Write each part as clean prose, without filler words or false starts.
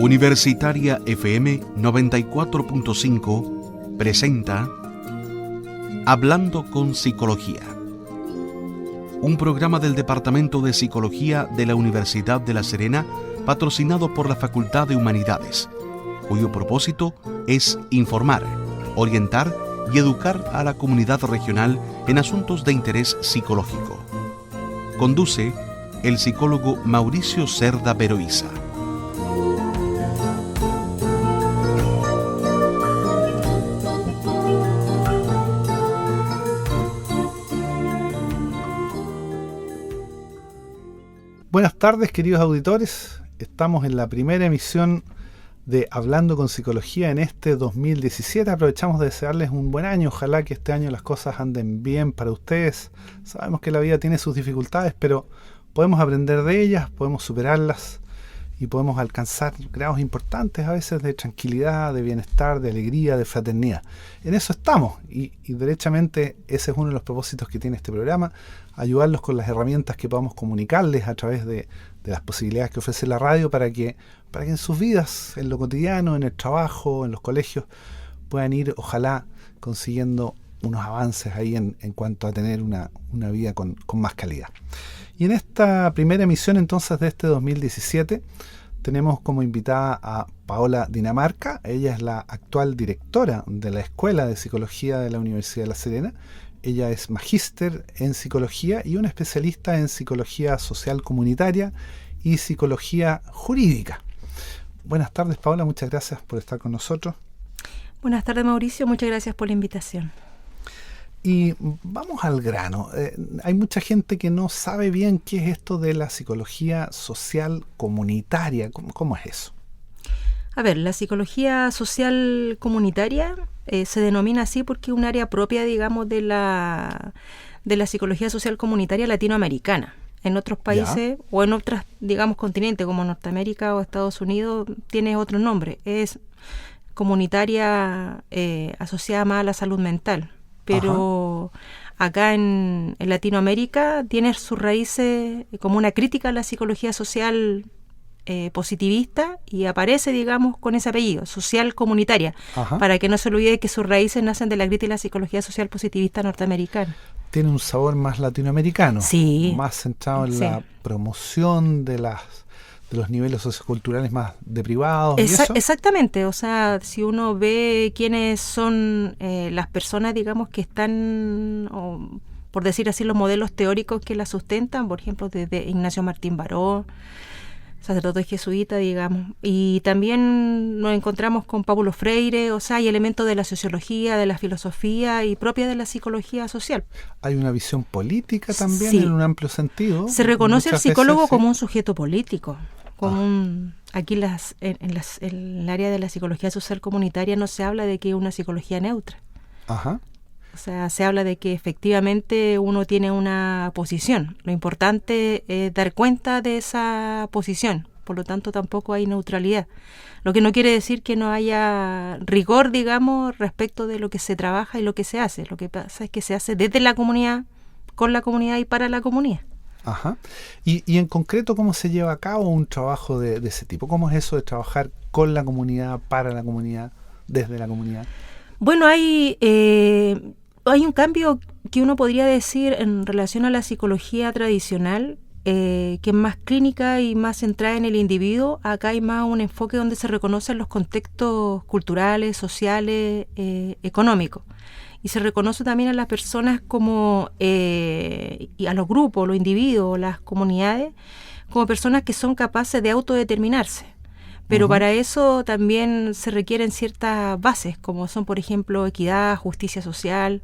Universitaria FM 94.5 presenta Hablando con Psicología, un programa del Departamento de Psicología de la Universidad de La Serena, patrocinado por la Facultad de Humanidades, cuyo propósito es informar, orientar y educar a la comunidad regional en asuntos de interés psicológico. Conduce el psicólogo Mauricio Cerda Veroiza. Buenas tardes, queridos auditores. Estamos en la primera emisión de Hablando con Psicología en este 2017. Aprovechamos de desearles un buen año. Ojalá que este año las cosas anden bien para ustedes. Sabemos que la vida tiene sus dificultades, pero podemos aprender de ellas, podemos superarlas y podemos alcanzar grados importantes a veces de tranquilidad, de bienestar, de alegría, de fraternidad. En eso estamos y derechamente ese es uno de los propósitos que tiene este programa, ayudarlos con las herramientas que podamos comunicarles a través de las posibilidades que ofrece la radio para que en sus vidas, en lo cotidiano, en el trabajo, en los colegios, puedan ir, ojalá, consiguiendo unos avances ahí en cuanto a tener una vida con más calidad. Y en esta primera emisión entonces de este 2017 tenemos como invitada a Paola Dinamarca. Ella es la actual directora de la Escuela de Psicología de la Universidad de La Serena. Ella es magíster en psicología y una especialista en psicología social comunitaria y psicología jurídica. Buenas tardes, Paola, muchas gracias por estar con nosotros. Buenas tardes, Mauricio, muchas gracias por la invitación. Y vamos al grano. Hay mucha gente que no sabe bien qué es esto de la psicología social comunitaria. ¿Cómo es eso? A ver, la psicología social comunitaria se denomina así porque es un área propia, digamos, de la psicología social comunitaria latinoamericana. En otros países o en otros, digamos, continentes como Norteamérica o Estados Unidos tiene otro nombre. Es comunitaria asociada más a la salud mental. Pero acá en Latinoamérica tiene sus raíces como una crítica a la psicología social positivista y aparece, digamos, con ese apellido, social comunitaria, para que no se olvide que sus raíces nacen de la crítica a la psicología social positivista norteamericana. Tiene un sabor más latinoamericano, sí, más centrado en la promoción de los niveles socioculturales más deprivados. ¿Y eso? Exactamente, o sea, si uno ve quiénes son las personas, digamos, que están, por decir así, los modelos teóricos que la sustentan, por ejemplo, desde Ignacio Martín Baró, sacerdote jesuita, digamos, y también nos encontramos con Paulo Freire, o sea, hay elementos de la sociología, de la filosofía y propia de la psicología social. Hay una visión política también, sí, en un amplio sentido. Se reconoce al psicólogo veces, como un sujeto político. Aquí en el área de la psicología social comunitaria no se habla de que es una psicología neutra. O sea, se habla de que efectivamente uno tiene una posición. Lo importante es dar cuenta de esa posición. Por lo tanto, tampoco hay neutralidad. Lo que no quiere decir que no haya rigor, digamos, respecto de lo que se trabaja y lo que se hace. Lo que pasa es que se hace desde la comunidad, con la comunidad y para la comunidad. Y en concreto, ¿cómo se lleva a cabo un trabajo de ese tipo? ¿Cómo es eso de trabajar con la comunidad, para la comunidad, desde la comunidad? Bueno, hay un cambio que uno podría decir en relación a la psicología tradicional, que es más clínica y más centrada en el individuo. Acá hay más un enfoque donde se reconocen los contextos culturales, sociales, económicos. Y se reconoce también a las personas como, y a los grupos, los individuos, las comunidades, como personas que son capaces de autodeterminarse. Pero para eso también se requieren ciertas bases, como son, por ejemplo, equidad, justicia social,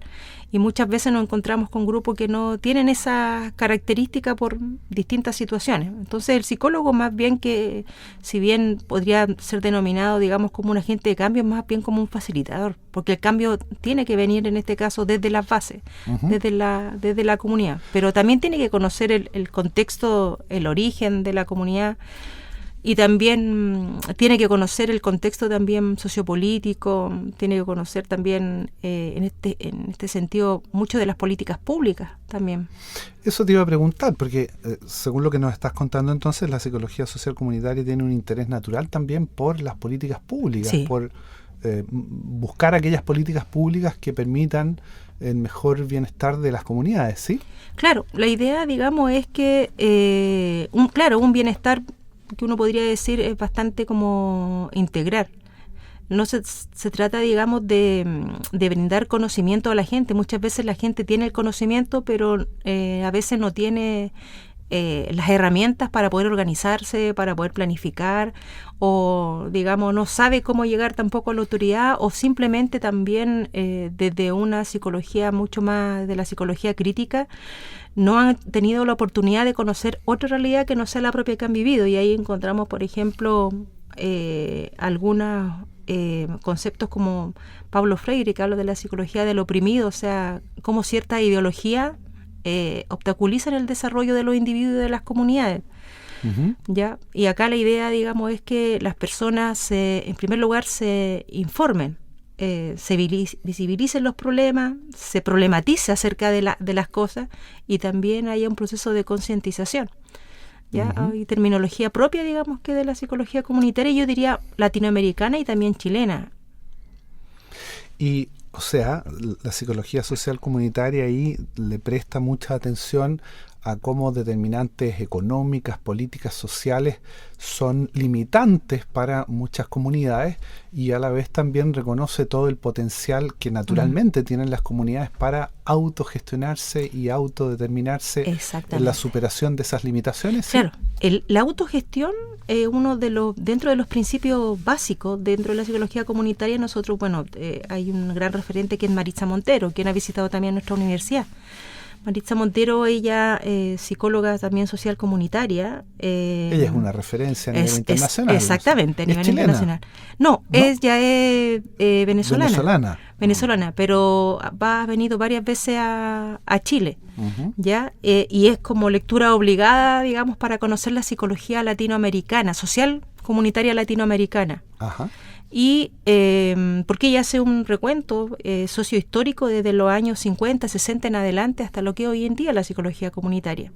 y muchas veces nos encontramos con grupos que no tienen esas características por distintas situaciones. Entonces el psicólogo, más bien que, si bien podría ser denominado, digamos, como un agente de cambio, es más bien como un facilitador, porque el cambio tiene que venir en este caso desde las bases, desde la comunidad, pero también tiene que conocer el contexto, el origen de la comunidad, y también tiene que conocer el contexto también sociopolítico, tiene que conocer también en este sentido mucho de las políticas públicas también. Eso te iba a preguntar, porque según lo que nos estás contando entonces, la psicología social comunitaria tiene un interés natural también por las políticas públicas, sí. por buscar aquellas políticas públicas que permitan el mejor bienestar de las comunidades, ¿sí? Claro, la idea, digamos, es que un bienestar que uno podría decir es bastante como integral. No se trata, digamos, de brindar conocimiento a la gente. Muchas veces la gente tiene el conocimiento, pero a veces no tiene las herramientas para poder organizarse, para poder planificar, o, digamos, no sabe cómo llegar tampoco a la autoridad, o simplemente también desde una psicología mucho más de la psicología crítica, no han tenido la oportunidad de conocer otra realidad que no sea la propia que han vivido. Y ahí encontramos, por ejemplo, algunos conceptos como Pablo Freire, que habla de la psicología del oprimido, o sea, cómo cierta ideología obstaculizan el desarrollo de los individuos y de las comunidades. Uh-huh. ¿Ya? Y acá la idea, digamos, es que las personas, en primer lugar, se informen, se visibilicen los problemas, se problematice acerca de las cosas, y también haya un proceso de concientización. ¿Ya? Uh-huh. Hay terminología propia, digamos, que de la psicología comunitaria, yo diría latinoamericana y también chilena. Y, o sea, la psicología social comunitaria ahí le presta mucha atención a cómo determinantes económicas, políticas, sociales son limitantes para muchas comunidades, y a la vez también reconoce todo el potencial que naturalmente tienen las comunidades para autogestionarse y autodeterminarse en la superación de esas limitaciones. Claro, la autogestión es uno de los, dentro de los principios básicos dentro de la psicología comunitaria. Nosotros, hay un gran referente que es Maritza Montero, quien ha visitado también nuestra universidad. Maritza Montero, ella psicóloga también social comunitaria. Ella es una referencia a nivel internacional. Exactamente, a nivel chilena? Internacional. No, ella es venezolana. Venezolana, pero ha venido varias veces a Chile, uh-huh. ¿ya? Y es como lectura obligada, digamos, para conocer la psicología latinoamericana, social comunitaria latinoamericana. Ajá. Y porque ella hace un recuento sociohistórico desde los años 50, 60 en adelante hasta lo que hoy en día es la psicología comunitaria.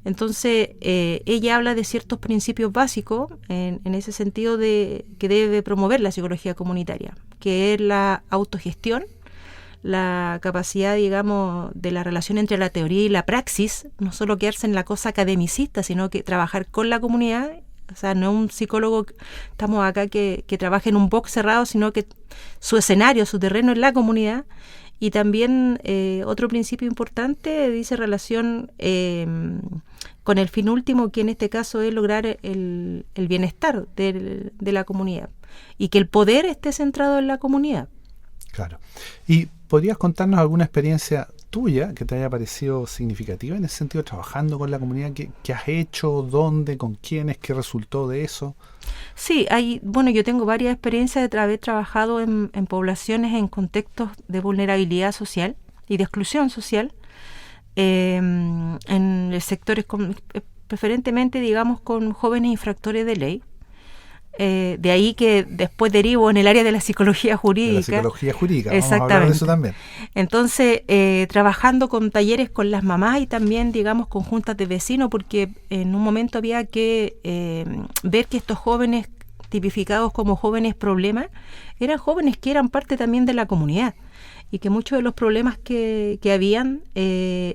Entonces, ella habla de ciertos principios básicos en ese sentido de que debe promover la psicología comunitaria, que es la autogestión, la capacidad, digamos, de la relación entre la teoría y la praxis, no solo quedarse en la cosa academicista, sino que trabajar con la comunidad. O sea, no es un psicólogo, estamos acá que trabaja en un box cerrado, sino que su escenario, su terreno es la comunidad. Y también otro principio importante dice relación con el fin último, que en este caso es lograr el bienestar de la comunidad y que el poder esté centrado en la comunidad. Claro. ¿Y podrías contarnos alguna experiencia tuya que te haya parecido significativa en ese sentido, trabajando con la comunidad? ¿Qué has hecho? ¿Dónde? ¿Con quiénes? ¿Qué resultó de eso? Sí, yo tengo varias experiencias de haber trabajado en poblaciones en contextos de vulnerabilidad social y de exclusión social, en sectores preferentemente, digamos, con jóvenes infractores de ley. De ahí que después derivo en el área de la psicología jurídica. De la psicología jurídica, exactamente. Vamos a hablar de eso también. Entonces, trabajando con talleres con las mamás y también, digamos, con juntas de vecinos, porque en un momento había que ver que estos jóvenes tipificados como jóvenes problemas eran jóvenes que eran parte también de la comunidad, y que muchos de los problemas que habían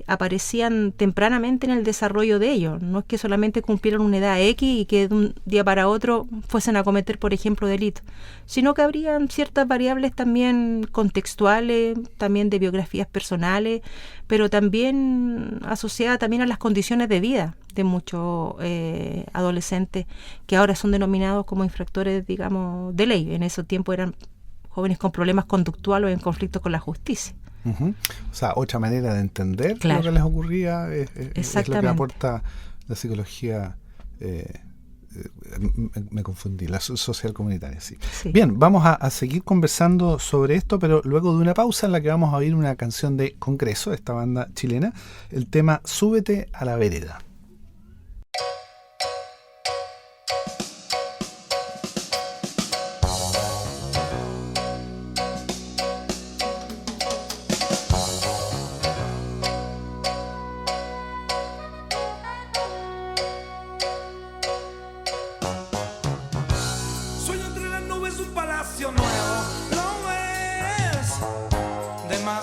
aparecían tempranamente en el desarrollo de ellos. No es que solamente cumplieran una edad X y que de un día para otro fuesen a cometer, por ejemplo, delitos, sino que habrían ciertas variables también contextuales, también de biografías personales, pero también asociadas también a las condiciones de vida de muchos adolescentes que ahora son denominados como infractores, digamos, de ley. En ese tiempo eran jóvenes con problemas conductuales o en conflicto con la justicia. Uh-huh. O sea, otra manera de entender claro. lo que les ocurría es lo que aporta la psicología, me confundí, la social comunitaria. Sí. Bien, vamos a seguir conversando sobre esto, pero luego de una pausa en la que vamos a oír una canción de Congreso, esta banda chilena, el tema Súbete a la vereda.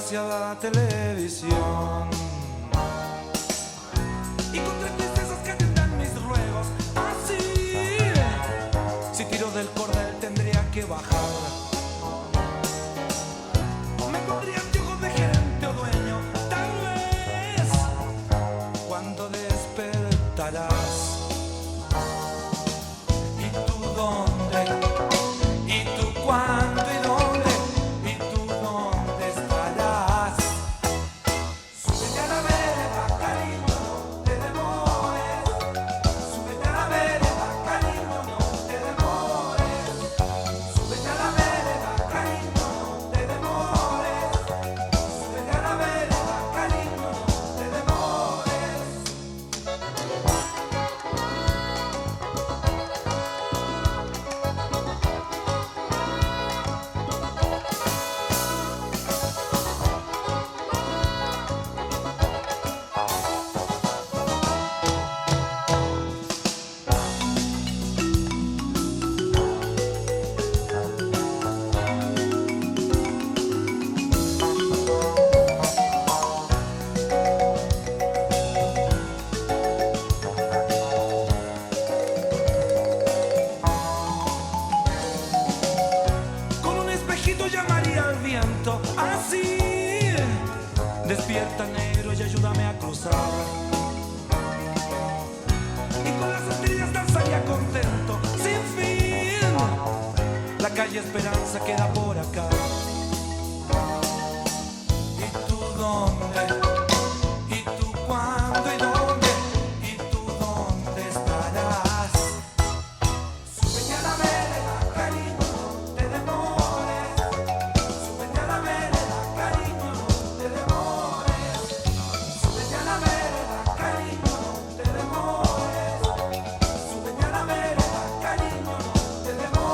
desgraciada televisión. Y con tres tristezas que atiendan mis ruegos. Así, si tiro del cordel tendría que bajar. Me pondría anteojos de gerente o dueño. Tal vez cuando despertarás. ¿Y tú dónde? ¿Y tú cuándo y dónde? ¿Y tú dónde estarás? Súbete a la vereda, cariño, no te demores. Súbete a la vereda, cariño, no te demores. Súbete a la vereda, cariño, no te demores. Súbete a la vereda, cariño, no te demores. Con un espejito llamaría al viento. Así, despierta negro y ayúdame a cruzar. Y con las estrellas danzaría contento. Sin fin, la calle Esperanza queda por acá. ¿Y tú dónde? ¿Y tú cuándo y dónde? ¿Y tú dónde estarás? Súbete a la vereda, cariño, no te demores. Súbete a la vereda, cariño, no te demores. Súbete a la vereda, cariño, no te demores. Súbete a la vereda, cariño, no te demores.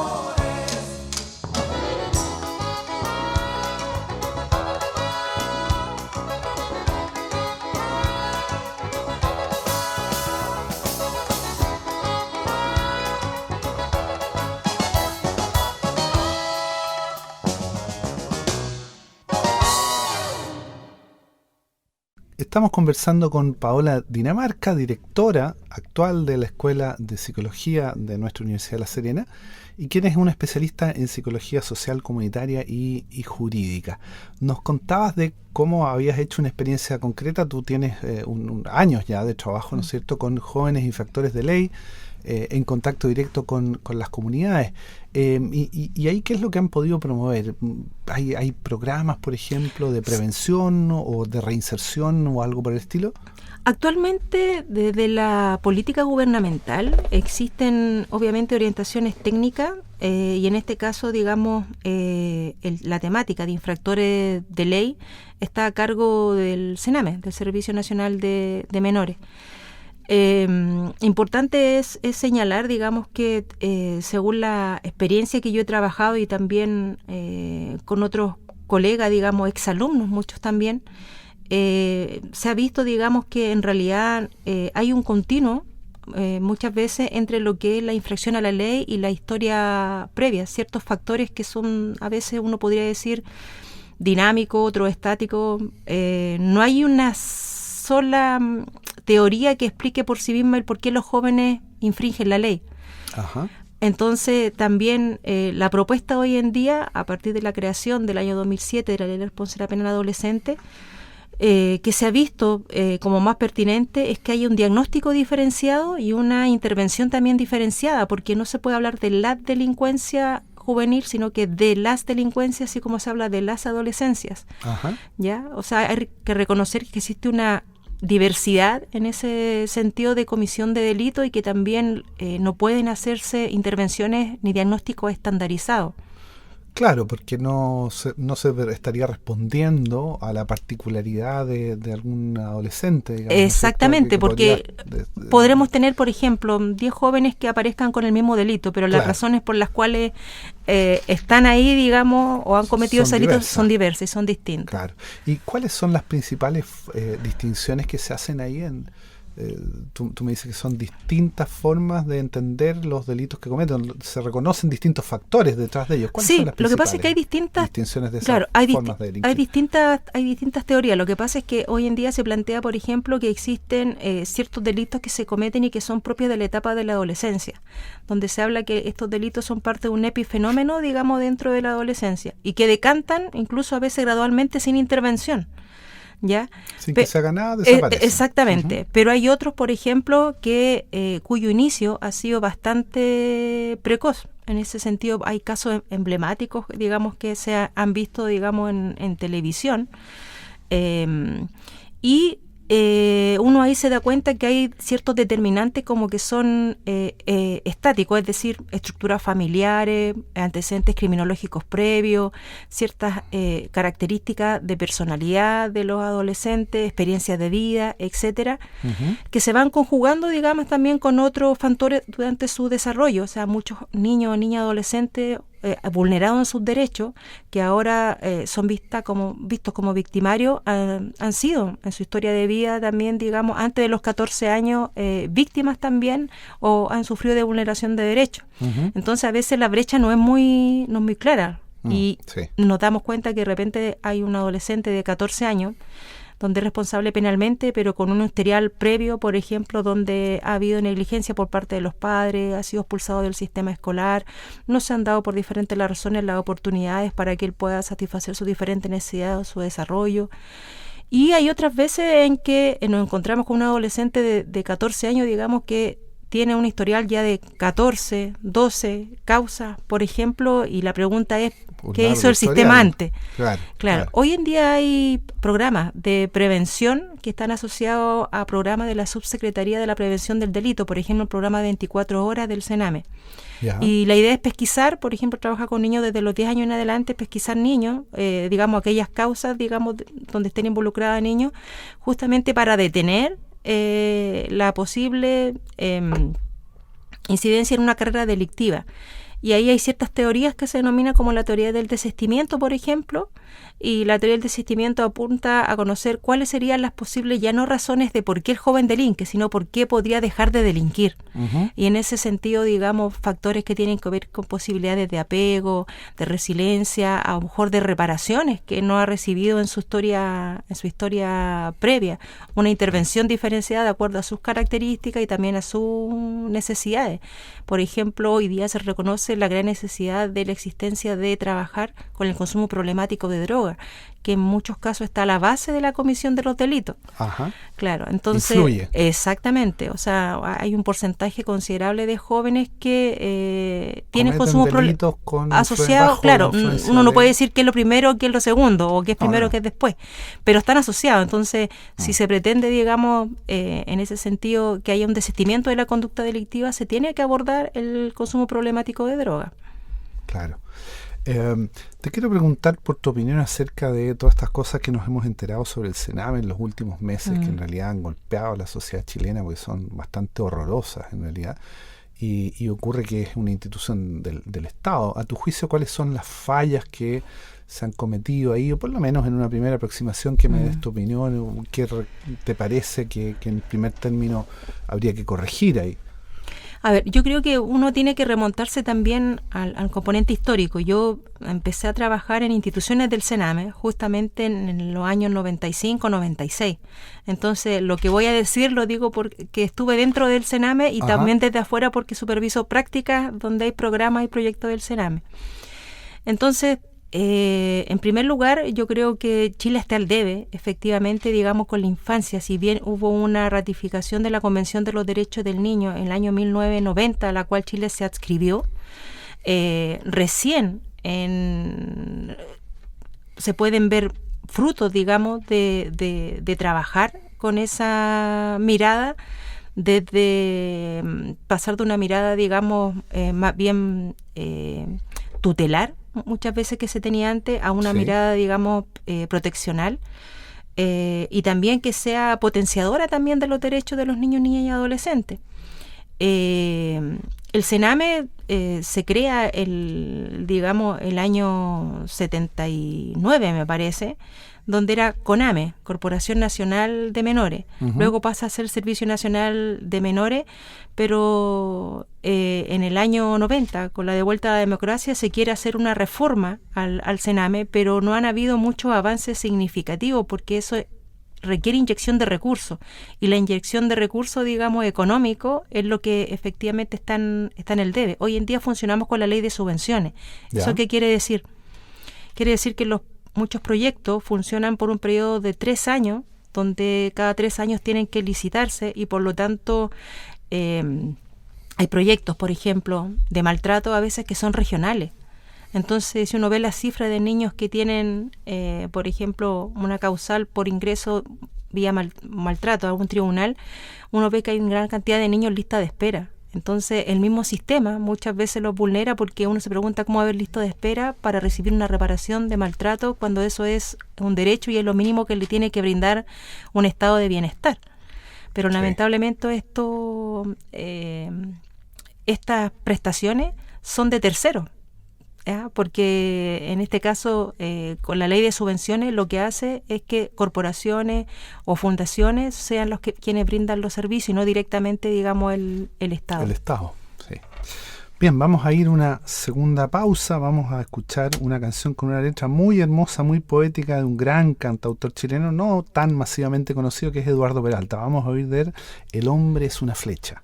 Estamos conversando con Paola Dinamarca, directora actual de la Escuela de Psicología de nuestra Universidad de La Serena, y quien es una especialista en psicología social, comunitaria y jurídica. Nos contabas de cómo habías hecho una experiencia concreta. Tú tienes años ya de trabajo, ¿no es cierto?, con jóvenes infractores de ley, en contacto directo con las comunidades. Y ahí, ¿qué es lo que han podido promover? ¿Hay programas, por ejemplo, de prevención o de reinserción o algo por el estilo? Actualmente, desde la política gubernamental, existen obviamente orientaciones técnicas y en este caso, digamos, la temática de infractores de ley está a cargo del CENAME, del Servicio Nacional de Menores. Importante es señalar, digamos, que según la experiencia que yo he trabajado y también con otros colegas, digamos, exalumnos, muchos también, se ha visto, digamos, que en realidad hay un continuo muchas veces entre lo que es la infracción a la ley y la historia previa, ciertos factores que son, a veces uno podría decir, dinámicos, otros estáticos. No hay una sola teoría que explique por sí misma el por qué los jóvenes infringen la ley. Ajá. Entonces, también la propuesta hoy en día, a partir de la creación del año 2007 de la Ley de Responsabilidad Penal Adolescente, que se ha visto como más pertinente, es que haya un diagnóstico diferenciado y una intervención también diferenciada, porque no se puede hablar de la delincuencia juvenil, sino que de las delincuencias, así como se habla de las adolescencias. Ajá. ¿Ya? O sea, hay que reconocer que existe una diversidad en ese sentido de comisión de delito y que también no pueden hacerse intervenciones ni diagnósticos estandarizados. Claro, porque no se estaría respondiendo a la particularidad de algún adolescente, digamos. Exactamente, porque podremos tener, por ejemplo, 10 jóvenes que aparezcan con el mismo delito, pero las razones por las cuales están ahí, digamos, o han cometido ese delito son diversas y son distintas. Claro. ¿Y cuáles son las principales distinciones que se hacen ahí Tú me dices que son distintas formas de entender los delitos que cometen. Se reconocen distintos factores detrás de ellos. ¿Cuáles Sí, son las lo que pasa es que hay principales distintas distinciones de esas claro, formas de delinquir? hay distintas teorías. Lo que pasa es que hoy en día se plantea, por ejemplo, que existen ciertos delitos que se cometen y que son propios de la etapa de la adolescencia, donde se habla que estos delitos son parte de un epifenómeno, digamos, dentro de la adolescencia, y que decantan incluso a veces gradualmente sin intervención. ¿Ya? Sin que se haga nada, desaparece. Exactamente, pero hay otros, por ejemplo, que cuyo inicio ha sido bastante precoz. En ese sentido, hay casos emblemáticos, digamos, que se han visto, digamos, en televisión. Y uno ahí se da cuenta que hay ciertos determinantes como que son estáticos, es decir, estructuras familiares, antecedentes criminológicos previos, ciertas características de personalidad de los adolescentes, experiencias de vida, etcétera, que se van conjugando, digamos, también con otros factores durante su desarrollo. O sea, muchos niños o niñas adolescentes vulnerados en sus derechos, que ahora son vistos como victimarios, han sido en su historia de vida también, digamos, antes de los 14 años, víctimas también, o han sufrido de vulneración de derechos. Entonces, a veces la brecha no es muy clara, y sí. nos damos cuenta que de repente hay un adolescente de 14 años donde es responsable penalmente, pero con un historial previo, por ejemplo, donde ha habido negligencia por parte de los padres, ha sido expulsado del sistema escolar, no se han dado por diferentes las razones las oportunidades para que él pueda satisfacer sus diferentes necesidades, su desarrollo. Y hay otras veces en que nos encontramos con un adolescente de 14 años, digamos, que tiene un historial ya de 14, 12 causas, por ejemplo, y la pregunta es, ¿qué hizo el sistema antes? Claro. Hoy en día hay programas de prevención que están asociados a programas de la Subsecretaría de la Prevención del Delito, por ejemplo, el programa 24 horas del Sename. Ya. Y la idea es pesquisar, por ejemplo, trabaja con niños desde los 10 años en adelante, pesquisar niños, digamos, aquellas causas, digamos, donde estén involucrados niños, justamente para detener la posible incidencia en una carrera delictiva. Y ahí hay ciertas teorías que se denominan como la teoría del desistimiento, por ejemplo, y la teoría del desistimiento apunta a conocer cuáles serían las posibles, ya no razones de por qué el joven delinque, sino por qué podría dejar de delinquir. Y en ese sentido, digamos, factores que tienen que ver con posibilidades de apego, de resiliencia, a lo mejor de reparaciones que no ha recibido en su historia previa, una intervención diferenciada de acuerdo a sus características y también a sus necesidades. Por ejemplo, hoy día se reconoce la gran necesidad de la existencia de trabajar con el consumo problemático de droga, que en muchos casos está a la base de la comisión de los delitos. Claro, entonces influye. Exactamente, o sea, hay un porcentaje considerable de jóvenes que tienen Cometen consumo delitos con asociado. Claro, uno no puede decir que es lo primero, que es lo segundo, o que es primero, que es después, pero están asociados. Entonces, si se pretende, digamos, en ese sentido, que haya un desistimiento de la conducta delictiva, se tiene que abordar el consumo problemático de droga. Claro. Te quiero preguntar por tu opinión acerca de todas estas cosas que nos hemos enterado sobre el Sename en los últimos meses, que en realidad han golpeado a la sociedad chilena porque son bastante horrorosas en realidad, y ocurre que es una institución del Estado. A tu juicio, ¿cuáles son las fallas que se han cometido ahí, o por lo menos en una primera aproximación que me des tu opinión? ¿Qué te parece que en primer término habría que corregir ahí? A ver, yo creo que uno tiene que remontarse también al componente histórico. Yo empecé a trabajar en instituciones del Sename justamente en los años 95, 96. Entonces, lo que voy a decir lo digo porque estuve dentro del Sename y también desde afuera porque superviso prácticas donde hay programas y proyectos del Sename. Entonces, en primer lugar, yo creo que Chile está al debe, efectivamente, digamos, con la infancia. Si bien hubo una ratificación de la Convención de los Derechos del Niño en el año 1990, a la cual Chile se adscribió, recién se pueden ver frutos, digamos, de trabajar con esa mirada, desde pasar de una mirada, digamos, más bien tutelar, muchas veces que se tenía antes, a una mirada, digamos, proteccional, y también que sea potenciadora también de los derechos de los niños, niñas y adolescentes. El Sename se crea el año 79, me parece, donde era CONAME, Corporación Nacional de Menores. Ujú. Luego pasa a ser Servicio Nacional de Menores, pero en el año 90, con la devuelta a la democracia, se quiere hacer una reforma al CENAME, pero no han habido muchos avances significativos, porque eso requiere inyección de recursos, y la inyección de recursos, digamos, económico, es lo que efectivamente está en el debe. Hoy en día funcionamos con la ley de subvenciones. Ya. ¿Eso qué quiere decir? Quiere decir que muchos proyectos funcionan por un periodo de 3 años, donde cada 3 años tienen que licitarse, y por lo tanto hay proyectos, por ejemplo, de maltrato a veces que son regionales. Entonces, si uno ve las cifras de niños que tienen, por ejemplo, una causal por ingreso vía maltrato a algún tribunal, uno ve que hay una gran cantidad de niños en lista de espera. Entonces, el mismo sistema muchas veces los vulnera, porque uno se pregunta cómo va a haber lista de espera para recibir una reparación de maltrato, cuando eso es un derecho y es lo mínimo que le tiene que brindar un estado de bienestar. Pero Sí. lamentablemente estas prestaciones son de terceros. ¿Ya? Porque en este caso, con la ley de subvenciones, lo que hace es que corporaciones o fundaciones sean quienes brindan los servicios, y no directamente, digamos, el Estado. El Estado, sí. Bien, vamos a ir a una segunda pausa. Vamos a escuchar una canción con una letra muy hermosa, muy poética, de un gran cantautor chileno, no tan masivamente conocido, que es Eduardo Peralta. Vamos a oír de él El hombre es una flecha.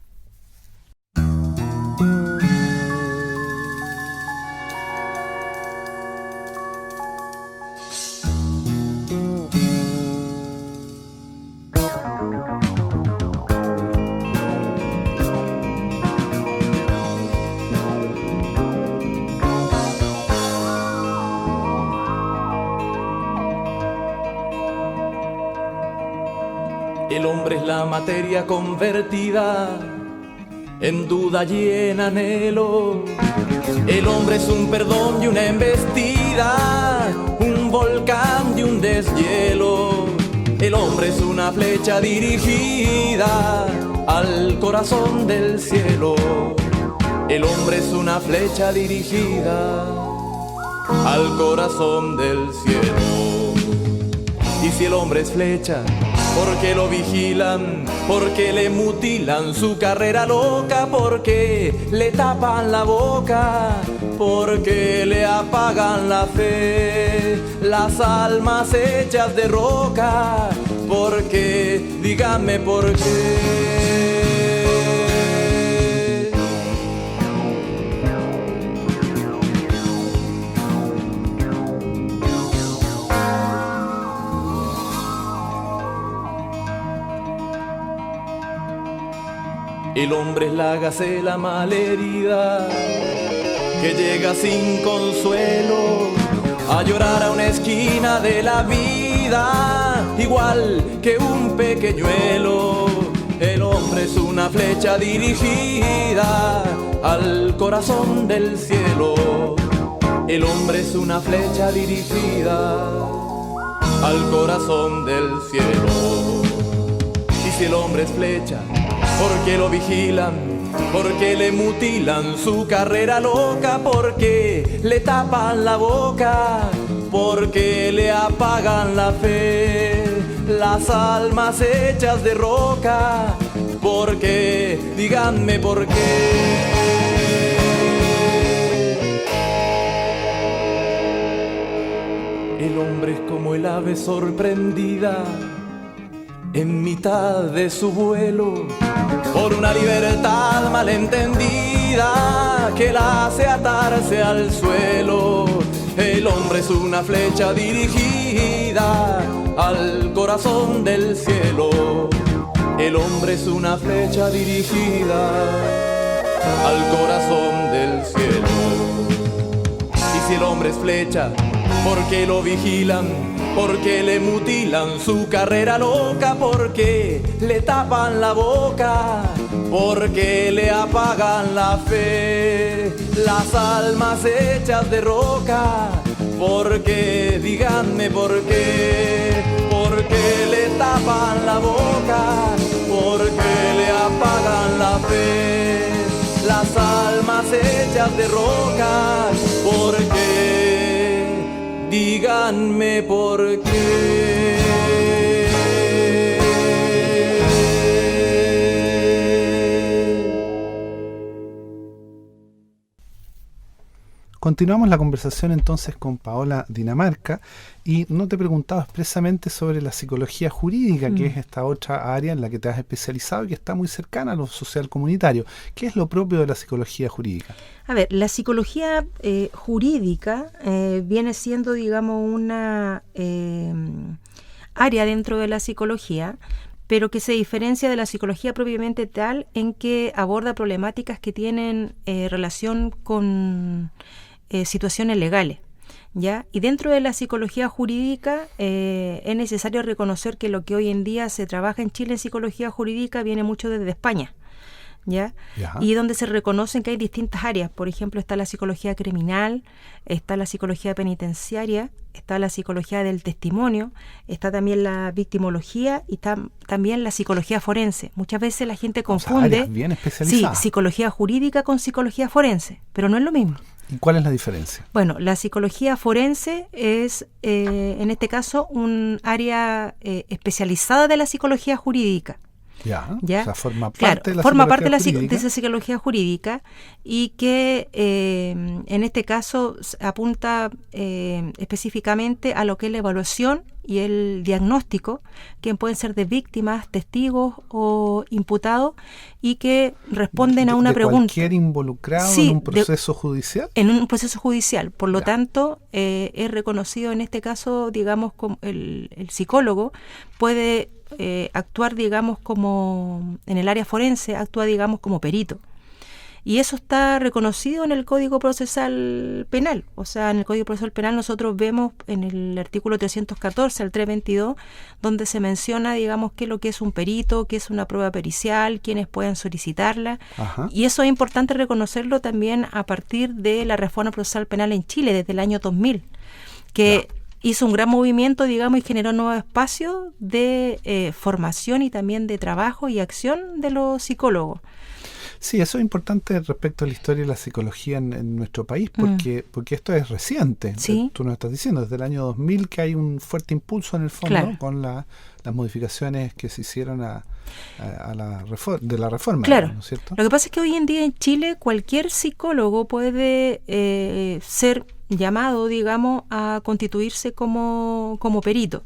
El hombre es la materia convertida en duda y en anhelo. El hombre es un perdón y una embestida, un volcán y un deshielo. El hombre es una flecha dirigida al corazón del cielo. El hombre es una flecha dirigida al corazón del cielo. Y si el hombre es flecha, ¿por qué lo vigilan? ¿Por qué le mutilan su carrera loca? ¿Por qué le tapan la boca? ¿Por qué le apagan la fe? Las almas hechas de roca. ¿Por qué? Díganme por qué. El hombre es la gacela malherida que llega sin consuelo a llorar a una esquina de la vida, igual que un pequeñuelo. El hombre es una flecha dirigida al corazón del cielo. El hombre es una flecha dirigida al corazón del cielo. Y si el hombre es flecha, ¿por qué lo vigilan? ¿Por qué le mutilan su carrera loca? ¿Por qué le tapan la boca? ¿Por qué le apagan la fe? Las almas hechas de roca. ¿Por qué? Díganme por qué. El hombre es como el ave sorprendida en mitad de su vuelo por una libertad malentendida que la hace atarse al suelo. El hombre es una flecha dirigida al corazón del cielo. El hombre es una flecha dirigida al corazón del cielo. Y si el hombre es flecha, ¿por qué lo vigilan? ¿Por qué le mutilan su carrera loca? ¿Por qué le tapan la boca? ¿Por qué le apagan la fe? Las almas hechas de roca. ¿Por qué? Díganme por qué. ¿Por qué le tapan la boca? ¿Por qué le apagan la fe? Las almas hechas de roca. ¿Por qué? díganme por qué. Continuamos la conversación entonces con Paola Dinamarca, y no te he preguntado expresamente sobre la psicología jurídica, que es esta otra área en la que te has especializado y que está muy cercana a lo social comunitario. ¿Qué es lo propio de la psicología jurídica? A ver, la psicología jurídica viene siendo, digamos, una área dentro de la psicología, pero que se diferencia de la psicología propiamente tal en que aborda problemáticas que tienen relación con situaciones legales, ¿ya? Y dentro de la psicología jurídica es necesario reconocer que lo que hoy en día se trabaja en Chile en psicología jurídica viene mucho desde España, ¿ya? Y donde se reconocen que hay distintas áreas. Por ejemplo, está la psicología criminal, está la psicología penitenciaria, está la psicología del testimonio, está también la victimología y está también la psicología forense. Muchas veces la gente confunde, áreas bien especializadas. Sí, psicología jurídica con psicología forense, pero no es lo mismo. ¿Y cuál es la diferencia? Bueno, la psicología forense es, en este caso, un área especializada de la psicología jurídica. ¿Ya? ¿Ya? O sea, forma parte Claro, de la forma psicología parte de jurídica. esa psicología jurídica, y que en este caso apunta específicamente a lo que es la evaluación y el diagnóstico, que pueden ser de víctimas, testigos o imputados, y que responden a una pregunta. ¿Cualquier involucrado Sí, en un proceso judicial? En un proceso judicial. Por lo Ya. tanto, es reconocido en este caso, digamos, como el psicólogo puede actuar, digamos, como en el área forense, actúa, digamos, como perito. Y eso está reconocido en el Código Procesal Penal. O sea, en el Código Procesal Penal nosotros vemos en el artículo 314 al 322, donde se menciona, digamos, qué es lo que es un perito, qué es una prueba pericial, quiénes pueden solicitarla. Ajá. Y eso es importante reconocerlo también a partir de la reforma procesal penal en Chile, desde el año 2000, que hizo un gran movimiento, digamos, y generó nuevos espacios de formación y también de trabajo y acción de los psicólogos. Sí, eso es importante respecto a la historia de la psicología en nuestro país, porque esto es reciente. Sí. Tú nos estás diciendo, desde el año 2000 que hay un fuerte impulso en el fondo, Claro. con las modificaciones que se hicieron de la reforma, Claro. ¿no es cierto? Lo que pasa es que hoy en día en Chile cualquier psicólogo puede ser llamado, digamos, a constituirse como perito.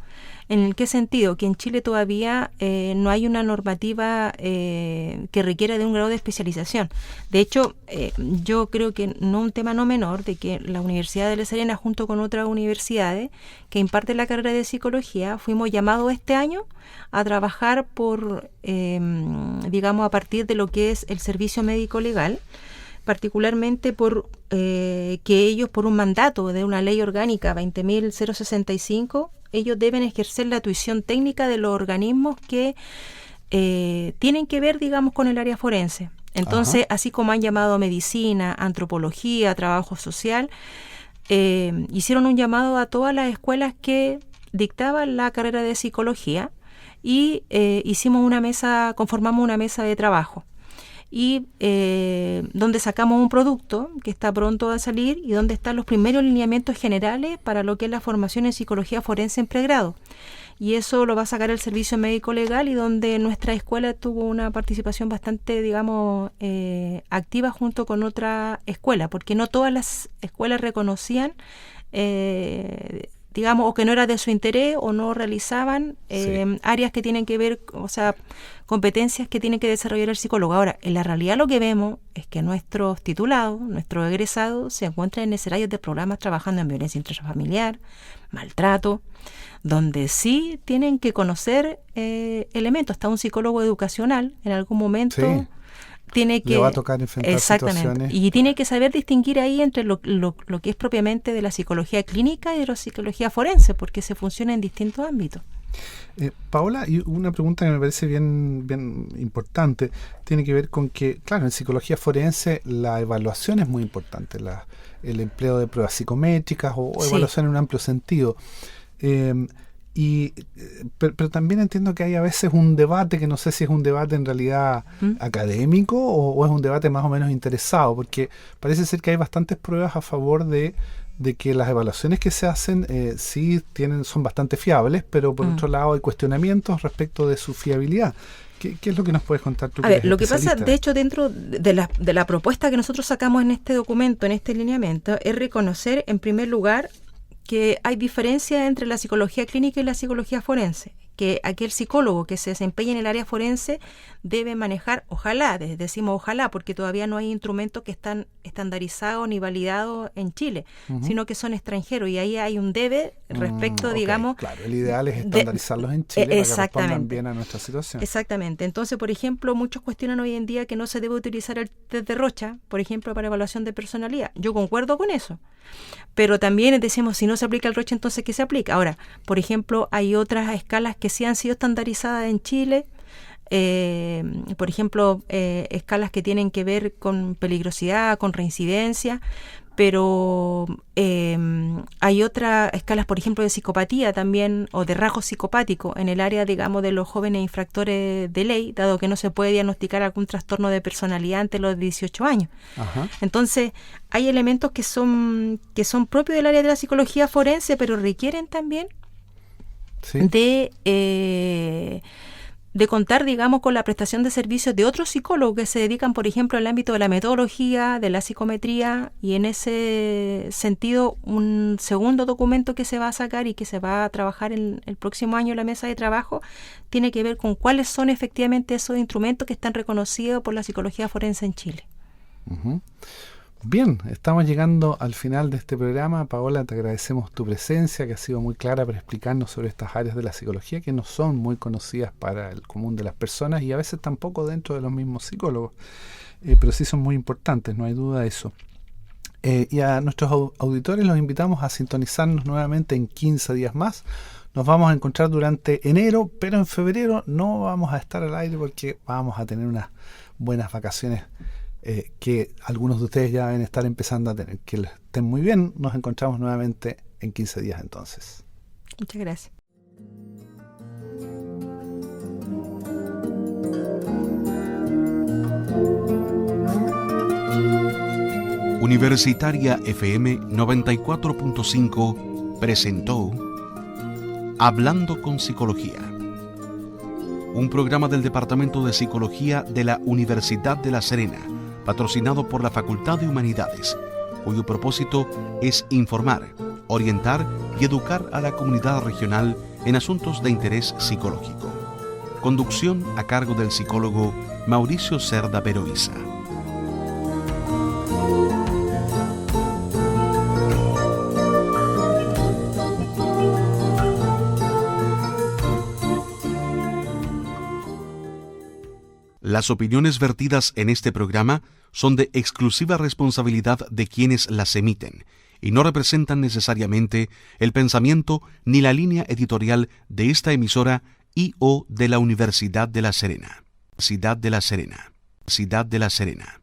¿En qué sentido? Que en Chile todavía no hay una normativa que requiera de un grado de especialización. De hecho, yo creo que no un tema no menor de que la Universidad de La Serena, junto con otras universidades que imparten la carrera de psicología, fuimos llamados este año a trabajar digamos, a partir de lo que es el servicio médico legal, particularmente por que ellos, por un mandato de una ley orgánica 20.065, ellos deben ejercer la tuición técnica de los organismos que tienen que ver, digamos, con el área forense. Entonces, así como han llamado a medicina, antropología, trabajo social, hicieron un llamado a todas las escuelas que dictaban la carrera de psicología y conformamos una mesa de trabajo. Y donde sacamos un producto que está pronto a salir y donde están los primeros lineamientos generales para lo que es la formación en psicología forense en pregrado. Y eso lo va a sacar el Servicio Médico Legal, y donde nuestra escuela tuvo una participación bastante, digamos, activa junto con otra escuela, porque no todas las escuelas reconocían digamos, o que no era de su interés o no realizaban áreas que tienen que ver, o sea, competencias que tienen que desarrollar el psicólogo. Ahora, en la realidad lo que vemos es que nuestros titulados, nuestros egresados, se encuentran en escenarios de programas trabajando en violencia intrafamiliar, maltrato, donde sí tienen que conocer elementos. Hasta un psicólogo educacional en algún momento tiene que... Le va a tocar enfrentar situaciones. Y tiene que saber distinguir ahí entre lo que es propiamente de la psicología clínica y de la psicología forense, porque se funciona en distintos ámbitos. Paola, y una pregunta que me parece bien importante, tiene que ver con que, claro, en psicología forense la evaluación es muy importante, el empleo de pruebas psicométricas o evaluación en un amplio sentido. Pero también entiendo que hay a veces un debate que no sé si es un debate en realidad académico o es un debate más o menos interesado, porque parece ser que hay bastantes pruebas a favor de de que las evaluaciones que se hacen sí son bastante fiables, pero por otro lado hay cuestionamientos respecto de su fiabilidad. ¿Qué es lo que nos puedes contar tú? A ver, lo que pasa, de hecho, dentro de la propuesta que nosotros sacamos en este documento, en este lineamiento, es reconocer, en primer lugar, que hay diferencia entre la psicología clínica y la psicología forense, que aquel psicólogo que se desempeña en el área forense debe manejar, ojalá, decimos ojalá, porque todavía no hay instrumentos que están estandarizados ni validados en Chile, sino que son extranjeros, y ahí hay un debe respecto, digamos... Claro, el ideal es estandarizarlos en Chile para que respondan bien a nuestra situación. Exactamente. Entonces, por ejemplo, muchos cuestionan hoy en día que no se debe utilizar el test de Rocha, por ejemplo, para evaluación de personalidad. Yo concuerdo con eso. Pero también decimos, si no se aplica el Rocha, entonces ¿qué se aplica? Ahora, por ejemplo, hay otras escalas que sí han sido estandarizadas en Chile, por ejemplo, escalas que tienen que ver con peligrosidad, con reincidencia, pero hay otras escalas, por ejemplo, de psicopatía también, o de rasgos psicopáticos en el área, digamos, de los jóvenes infractores de ley, dado que no se puede diagnosticar algún trastorno de personalidad antes de los 18 años. Ajá. Entonces, hay elementos que son propios del área de la psicología forense, pero requieren también de contar, digamos, con la prestación de servicios de otros psicólogos que se dedican, por ejemplo, al ámbito de la metodología, de la psicometría, y en ese sentido, un segundo documento que se va a sacar y que se va a trabajar el próximo año en la mesa de trabajo, tiene que ver con cuáles son efectivamente esos instrumentos que están reconocidos por la psicología forense en Chile. Uh-huh. Bien, estamos llegando al final de este programa. Paola, te agradecemos tu presencia, que ha sido muy clara para explicarnos sobre estas áreas de la psicología que no son muy conocidas para el común de las personas y a veces tampoco dentro de los mismos psicólogos, pero sí son muy importantes, no hay duda de eso. Y a nuestros auditores los invitamos a sintonizarnos nuevamente en 15 días más. Nos vamos a encontrar durante enero, pero en febrero no vamos a estar al aire porque vamos a tener unas buenas vacaciones que algunos de ustedes ya deben estar empezando a tener. Que estén muy bien. Nos encontramos nuevamente en 15 días entonces. Muchas gracias. Universitaria FM 94.5 presentó Hablando con Psicología, un programa del Departamento de Psicología de la Universidad de La Serena, patrocinado por la Facultad de Humanidades, cuyo propósito es informar, orientar y educar a la comunidad regional en asuntos de interés psicológico. Conducción a cargo del psicólogo Mauricio Cerda Peroiza. Las opiniones vertidas en este programa son de exclusiva responsabilidad de quienes las emiten y no representan necesariamente el pensamiento ni la línea editorial de esta emisora y o de la Universidad de La Serena. Universidad de La Serena. Universidad de La Serena.